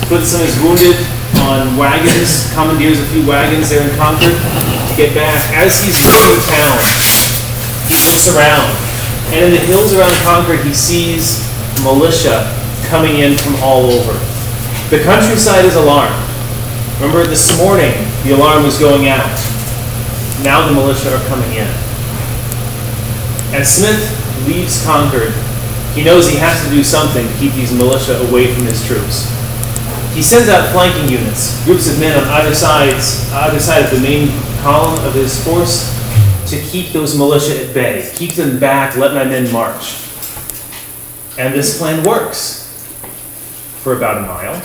puts some of his wounded on wagons, commandeers a few wagons there in Concord to get back. As he's fleeing the town, he looks around, and in the hills around Concord, he sees militia coming in from all over. The countryside is alarmed. Remember, this morning, the alarm was going out. Now the militia are coming in. As Smith leaves Concord, he knows he has to do something to keep these militia away from his troops. He sends out flanking units, groups of men on either side of the main column of his force, to keep those militia at bay. Keep them back, let my men march. And this plan works for about a mile.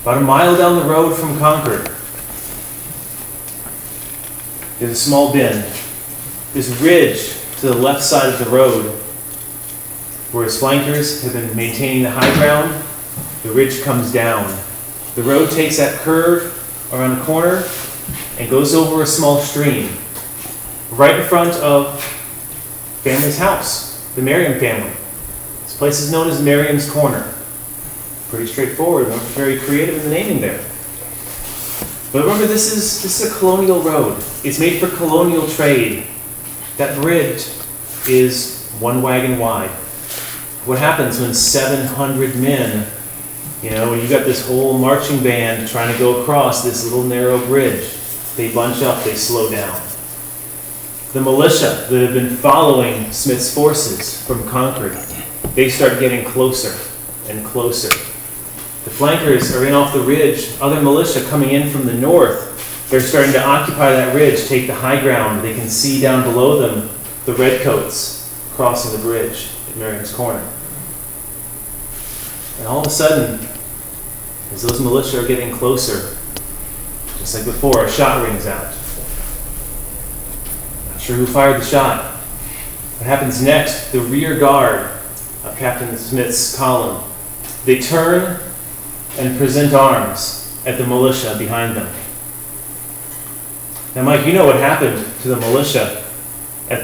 About a mile down the road from Concord, there's a small bend. This ridge to the left side of the road, where his flankers have been maintaining the high ground, the ridge comes down. The road takes that curve around a corner and goes over a small stream right in front of family's house, the Merriam family. This place is known as Merriam's Corner. Pretty straightforward, very creative in the naming there. But remember, this is a colonial road. It's made for colonial trade. That bridge is one wagon wide. What happens when 700 men, when you got this whole marching band trying to go across this little narrow bridge? They bunch up, they slow down. The militia that have been following Smith's forces from Concord, they start getting closer and closer. The flankers are in off the ridge. Other militia coming in from the north, they're starting to occupy that ridge, take the high ground. They can see down below them the redcoats crossing the bridge at Merriam's Corner. And all of a sudden, as those militia are getting closer, just like before, a shot rings out. Not sure who fired the shot. What happens next? The rear guard of Captain Smith's column, they turn and present arms at the militia behind them. Now, Mike, you know what happened to the militia at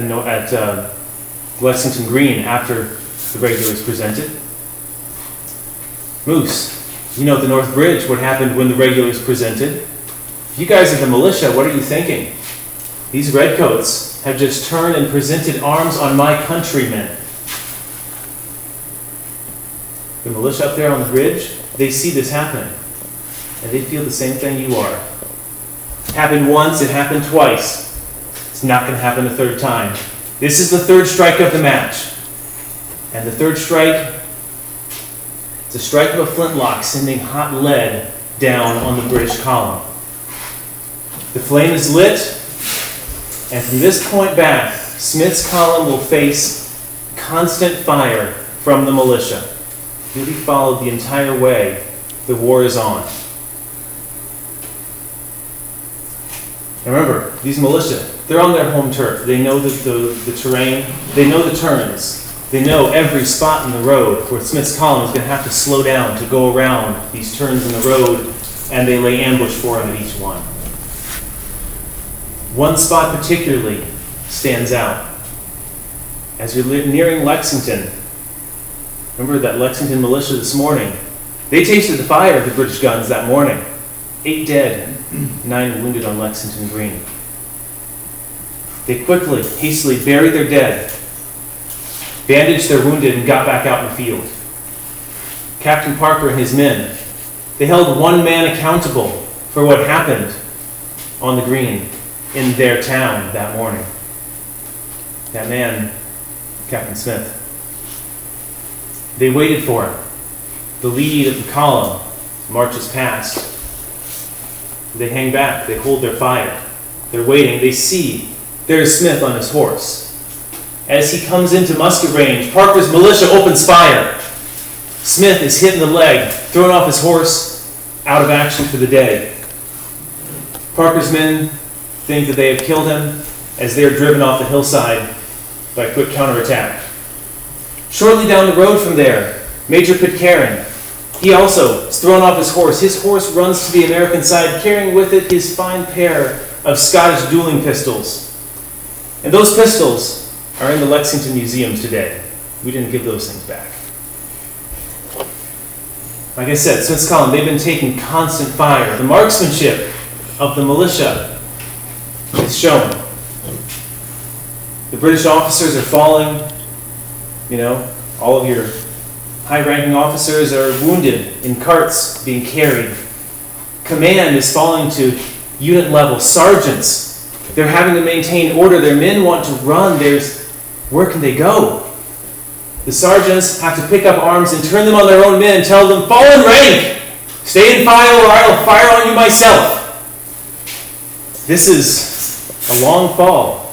Lexington Green after the regulars presented? Moose, you know at the North Bridge what happened when the regulars presented. You guys are the militia, what are you thinking? These redcoats have just turned and presented arms on my countrymen. The militia up there on the bridge, they see this happening, and they feel the same thing you are. It happened once, it happened twice. It's not going to happen a third time. This is the third strike of the match. And the third strike, it's a strike of a flintlock sending hot lead down on the British column. The flame is lit, and from this point back, Smith's column will face constant fire from the militia. You'll be followed the entire way. The war is on. And remember, these militia, they're on their home turf. They know the terrain. They know the turns. They know every spot in the road where Smith's column is going to have to slow down to go around these turns in the road, and they lay ambush for him at each one. One spot particularly stands out. As you're nearing Lexington, remember that Lexington militia this morning, they tasted the fire of the British guns that morning. 8 dead, 9 wounded on Lexington Green. They quickly, hastily buried their dead, bandaged their wounded, and got back out in the field. Captain Parker and his men, they held one man accountable for what happened on the green in their town that morning. That man, Captain Smith. They waited for him. The lead of the column marches past. They hang back. They hold their fire. They're waiting. They see there's Smith on his horse. As he comes into musket range, Parker's militia opens fire. Smith is hit in the leg, thrown off his horse, out of action for the day. Parker's men think that they have killed him as they are driven off the hillside by a quick counterattack. Shortly down the road from there, Major Pitcairn, he also is thrown off his horse. His horse runs to the American side, carrying with it his fine pair of Scottish dueling pistols. And those pistols are in the Lexington Museum today. We didn't give those things back. Like I said, Smith's column, they've been taking constant fire. The marksmanship of the militia is shown. The British officers are falling. You know, all of your high-ranking officers are wounded in carts being carried. Command is falling to unit level. Sergeants, they're having to maintain order. Their men want to run. Where can they go? The sergeants have to pick up arms and turn them on their own men and tell them, fall in rank! Stay in file or I will fire on you myself. This is a long fall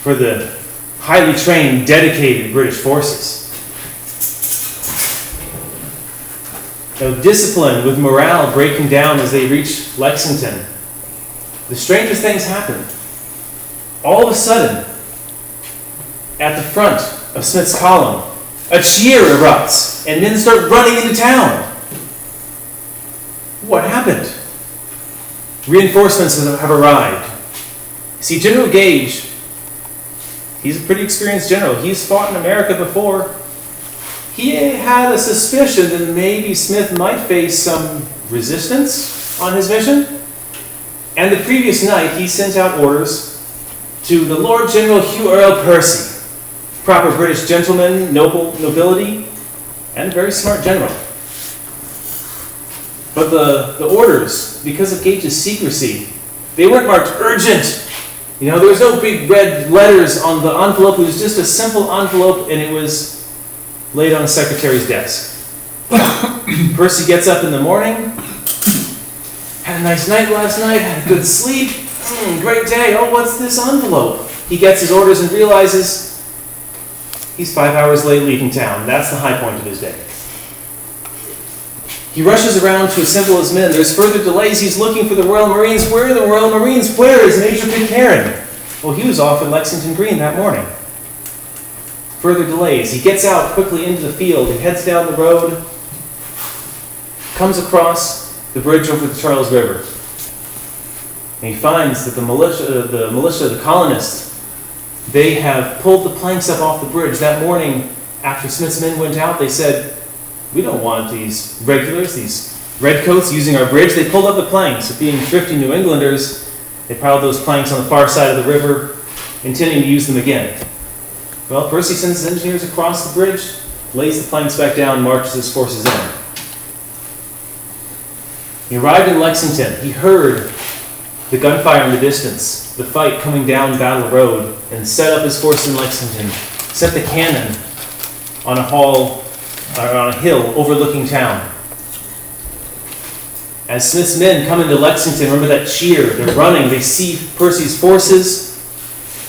for the highly trained, dedicated British forces. Now, discipline with morale breaking down as they reach Lexington. The strangest things happen. All of a sudden, at the front of Smith's column, a cheer erupts, and men start running into town. What happened? Reinforcements have arrived. See, General Gage, he's a pretty experienced general. He's fought in America before. He had a suspicion that maybe Smith might face some resistance on his mission. And the previous night, he sent out orders to the Lord General Hugh Earl Percy, proper British gentleman, nobility, and a very smart general. But the orders, because of Gage's secrecy, they weren't marked urgent. You know, there was no big red letters on the envelope. It was just a simple envelope, and it was laid on the secretary's desk. Percy gets up in the morning, had a nice night last night, had a good sleep, great day. Oh, what's this envelope? He gets his orders and realizes he's 5 hours late leaving town. That's the high point of his day. He rushes around to assemble his men. There's further delays. He's looking for the Royal Marines. Where are the Royal Marines? Where is Major Pitcairn? Well, he was off in Lexington Green that morning. Further delays. He gets out quickly into the field. He heads down the road, comes across the bridge over the Charles River. And he finds that the militia, the colonists, they have pulled the planks up off the bridge. That morning, after Smith's men went out, they said, we don't want these regulars, these redcoats using our bridge. They pulled up the planks. Being thrifty New Englanders, they piled those planks on the far side of the river, intending to use them again. Well, Percy sends his engineers across the bridge, lays the planks back down, marches his forces in. He arrived in Lexington. He heard the gunfire in the distance, the fight coming down Battle Road, and set up his force in Lexington, set the cannon on a hill overlooking town. As Smith's men come into Lexington, remember that cheer, they're running, they see Percy's forces,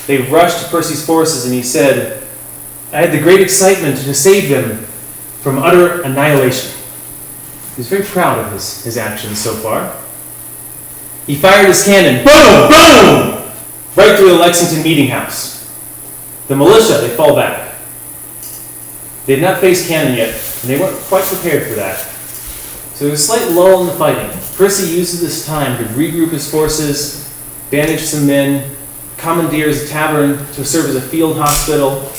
they rush to Percy's forces, and he said, I had the great excitement to save them from utter annihilation. He was very proud of his actions so far. He fired his cannon, boom, boom, right through the Lexington meeting house. The militia, they fall back. They had not faced cannon yet, and they weren't quite prepared for that. So there's a slight lull in the fighting. Percy uses this time to regroup his forces, bandage some men, commandeers a tavern to serve as a field hospital,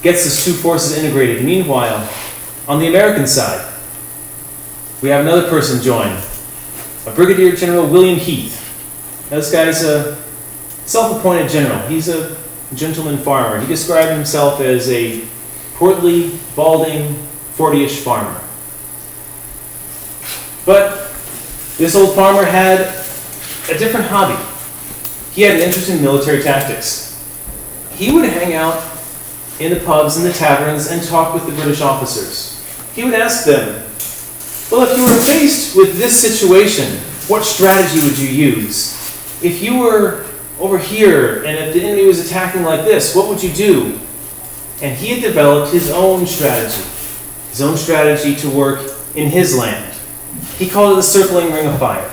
gets his two forces integrated. Meanwhile, on the American side, we have another person join, a Brigadier General William Heath. Now, this guy's a self-appointed general. He's a gentleman farmer. He described himself as a portly, balding, 40-ish farmer. But this old farmer had a different hobby. He had an interest in military tactics. He would hang out in the pubs and the taverns and talk with the British officers. He would ask them, well, if you were faced with this situation, what strategy would you use? If you were over here and if the enemy was attacking like this, what would you do? And he had developed his own strategy to work in his land. He called it the circling ring of fire.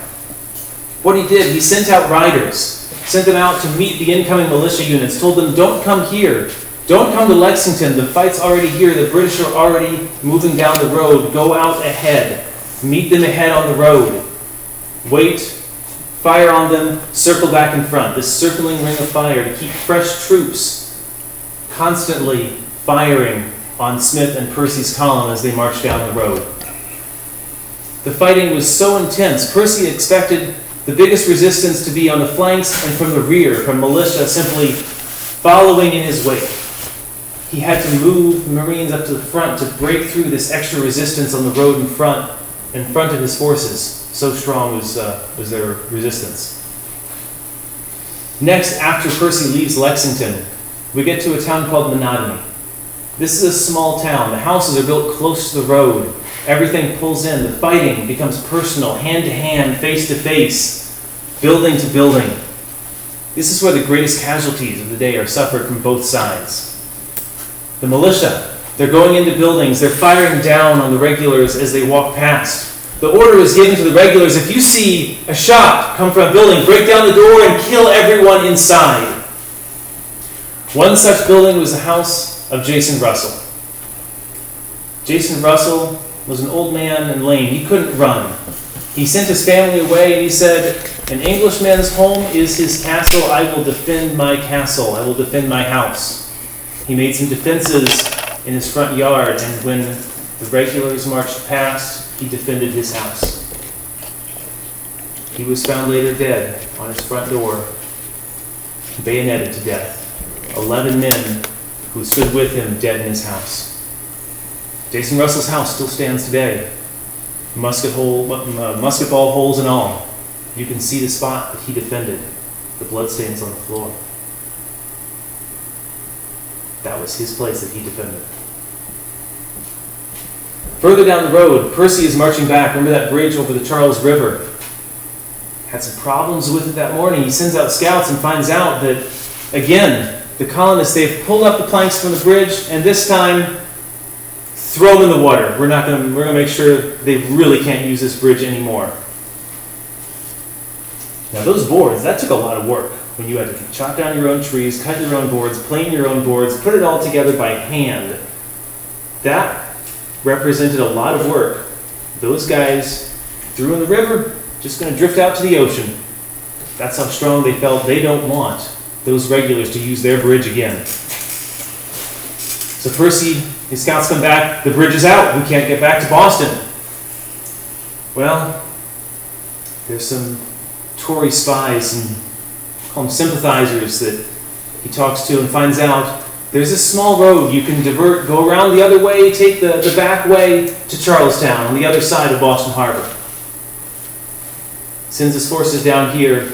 What he did, he sent out riders, sent them out to meet the incoming militia units, told them, don't come here. Don't come to Lexington. The fight's already here. The British are already moving down the road. Go out ahead. Meet them ahead on the road. Wait, fire on them, circle back in front. This circling ring of fire to keep fresh troops constantly firing on Smith and Percy's column as they march down the road. The fighting was so intense, Percy expected the biggest resistance to be on the flanks and from the rear, from militia simply following in his wake. He had to move the Marines up to the front to break through this extra resistance on the road in front of his forces. So strong was their resistance. Next, after Percy leaves Lexington, we get to a town called Monotony. This is a small town. The houses are built close to the road. Everything pulls in. The fighting becomes personal, hand to hand, face to face, building to building. This is where the greatest casualties of the day are suffered from both sides. The militia, they're going into buildings. They're firing down on the regulars as they walk past. The order is given to the regulars: if you see a shot come from a building, break down the door and kill everyone inside. One such building was the house of Jason Russell. Jason Russell was an old man and lame. He couldn't run. He sent his family away and he said, "An Englishman's home is his castle. I will defend my castle. I will defend my house." He made some defenses in his front yard, and when the regulars marched past, he defended his house. He was found later dead on his front door, bayoneted to death. 11 men who stood with him dead in his house. Jason Russell's house still stands today. Musket ball holes and all. You can see the spot that he defended. The bloodstains on the floor. That was his place that he defended. Further down the road, Percy is marching back. Remember that bridge over the Charles River? Had some problems with it that morning. He sends out scouts and finds out that, again, the colonists, they've pulled up the planks from the bridge, and this time, throw them in the water. We're going to make sure they really can't use this bridge anymore. Now those boards, that took a lot of work. When you had to chop down your own trees, cut your own boards, plane your own boards, put it all together by hand. That represented a lot of work. Those guys threw in the river, just going to drift out to the ocean. That's how strong they felt. They don't want those regulars to use their bridge again. So Percy, his scouts come back, the bridge is out, we can't get back to Boston. Well, there's some Tory spies and call them sympathizers that he talks to and finds out there's a small road you can divert, go around the other way, take the back way to Charlestown on the other side of Boston Harbor. Sends his forces down here.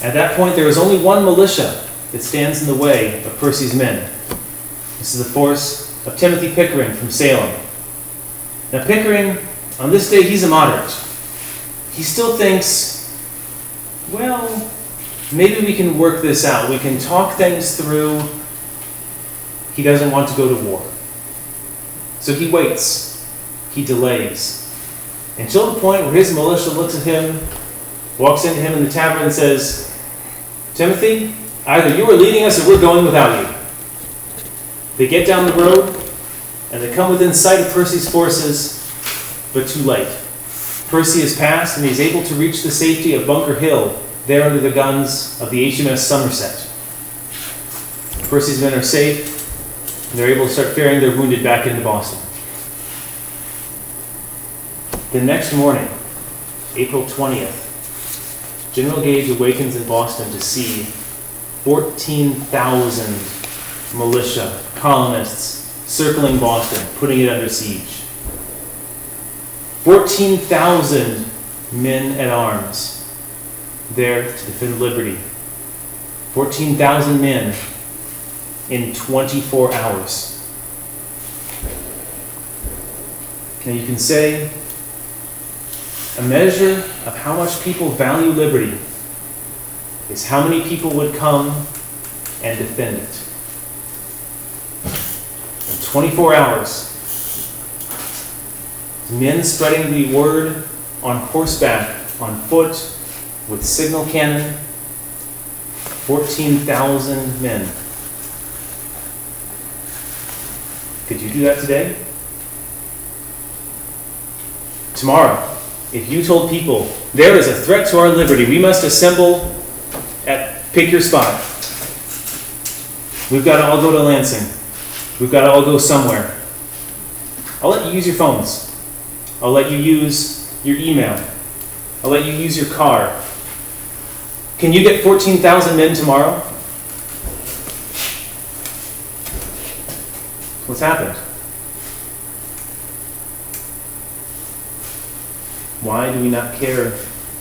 At that point, there is only one militia that stands in the way of Percy's men. This is the force of Timothy Pickering from Salem. Now Pickering, on this day, he's a moderate. He still thinks, well, maybe we can work this out. We can talk things through. He doesn't want to go to war. So he waits. He delays. Until the point where his militia looks at him, walks into him in the tavern and says, "Timothy, either you are leading us or we're going without you." They get down the road and they come within sight of Percy's forces, but too late. Percy is past and he's able to reach the safety of Bunker Hill, there under the guns of the HMS Somerset. Percy's men are safe, and they're able to start ferrying their wounded back into Boston. The next morning, April 20th, General Gage awakens in Boston to see 14,000 militia, colonists, circling Boston, putting it under siege. 14,000 men at arms there to defend liberty. 14,000 men in 24 hours. Now you can say a measure of how much people value liberty is how many people would come and defend it. In 24 hours, men spreading the word on horseback, on foot, with signal cannon, 14,000 men. Could you do that today? Tomorrow, if you told people, there is a threat to our liberty, we must assemble at pick your spot. We've got to all go to Lansing. We've got to all go somewhere. I'll let you use your phones. I'll let you use your email. I'll let you use your car. Can you get 14,000 men tomorrow? What's happened? Why do we not care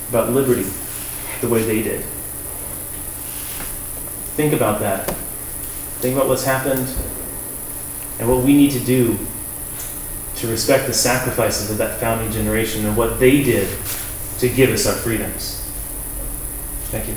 about liberty the way they did? Think about that. Think about what's happened and what we need to do to respect the sacrifices of that founding generation and what they did to give us our freedoms. Thank you.